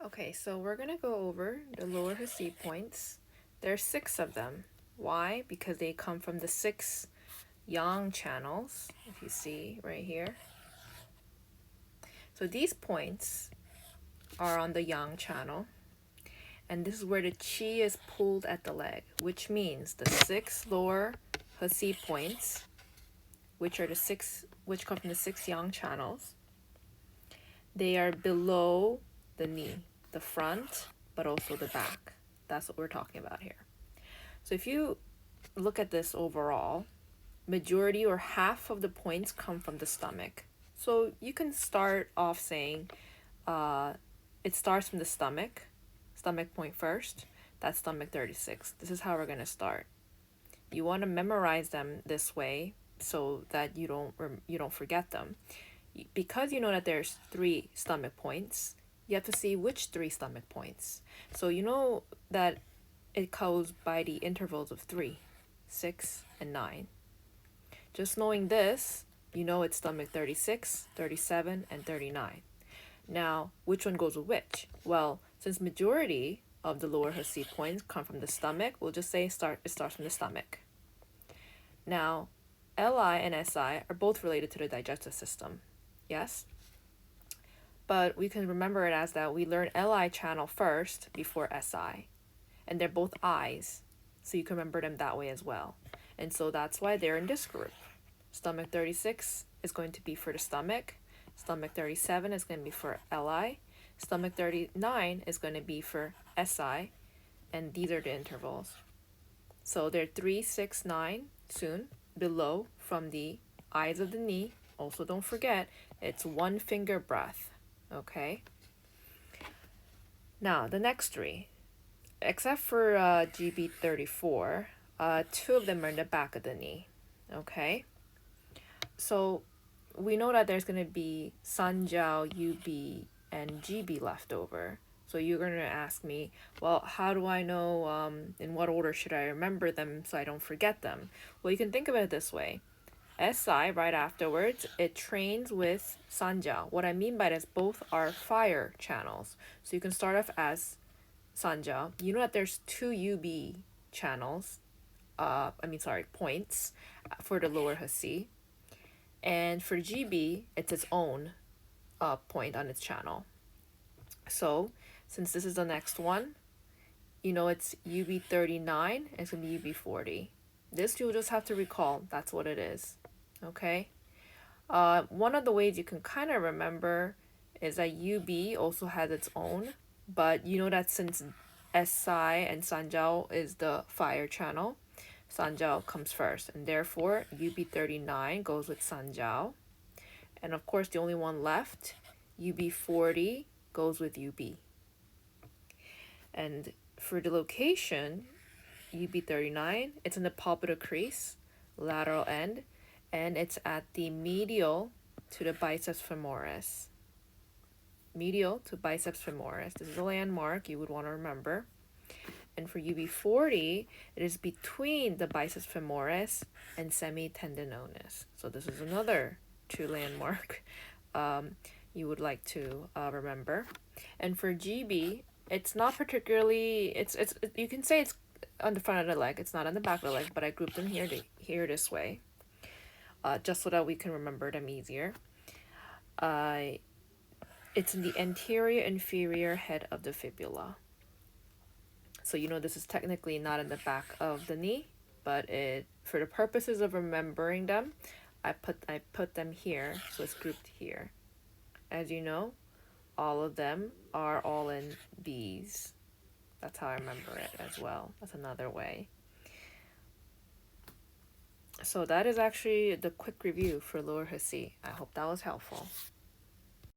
Okay, so we're going to go over the lower HeSea points. There's 6 of them. Why? Because they come from the 6 yang channels, if you see right here. So these points are on the yang channel, and this is where the chi is pulled at the leg, which means the 6 lower HeSea points, which come from the 6 yang channels, they are below the knee, the front, but also the back. That's what we're talking about here. So if you look at this overall, majority or half of the points come from the stomach. So you can start off saying it starts from the stomach point first. That's stomach 36. This is how we're going to start. You want to memorize them this way so that you don't forget them. Because you know that there's 3 stomach points, you have to see which 3 stomach points. So you know that it goes by the intervals of 3, 6, and 9. Just knowing this, you know it's stomach 36, 37, and 39. Now, which one goes with which? Well, since majority of the lower HeSea points come from the stomach, we'll just say it starts from the stomach. Now, Li and Si are both related to the digestive system. Yes? But we can remember it as that we learn Li channel first before Si. And they're both I's, so you can remember them that way as well. And so that's why they're in this group. Stomach 36 is going to be for the stomach. Stomach 37 is going to be for Li. Stomach 39 is going to be for Si. And these are the intervals. So they're 3, 6, 9 soon below from the eyes of the knee. Also, don't forget, it's 1 finger breath. Okay? Now, the next 3. Except for GB34, 2 of them are in the back of the knee. Okay? So we know that there's going to be Sanjiao, UB, and GB left over. So you're going to ask me, well, how do I know in what order should I remember them so I don't forget them? Well, you can think of it this way. Si, right afterwards, it trains with Sanjiao. What I mean by this, both are fire channels. So you can start off as Sanjiao. You know that there's 2 UB channels, points for the lower HeSea. And for GB, it's its own point on its channel. So, since this is the next one, you know it's UB39, and it's going to be UB40. This you'll just have to recall, that's what it is. Okay? One of the ways you can kind of remember is that UB also has its own, but you know that since Si and Sanjiao is the fire channel, Sanjiao comes first, and therefore UB39 goes with Sanjiao. And of course, the only one left, UB40, goes with UB. And for the location, UB39, it's in the palpebral crease, lateral end, and it's at the medial to the biceps femoris. Medial to biceps femoris. This is a landmark you would want to remember. And for UB40, it is between the biceps femoris and semitendinosus. So this is another true landmark you would like to remember. And for GB, it's not particularly, you can say it's on the front of the leg. It's not on the back of the leg, but I grouped them here this way, just so that we can remember them easier. It's in the anterior inferior head of the fibula. So you know this is technically not in the back of the knee, but for the purposes of remembering them, I put them here, so it's grouped here. As you know, all of them are all in B's. That's how I remember it as well. That's another way. So that is actually the quick review for lower HeSea. I hope that was helpful.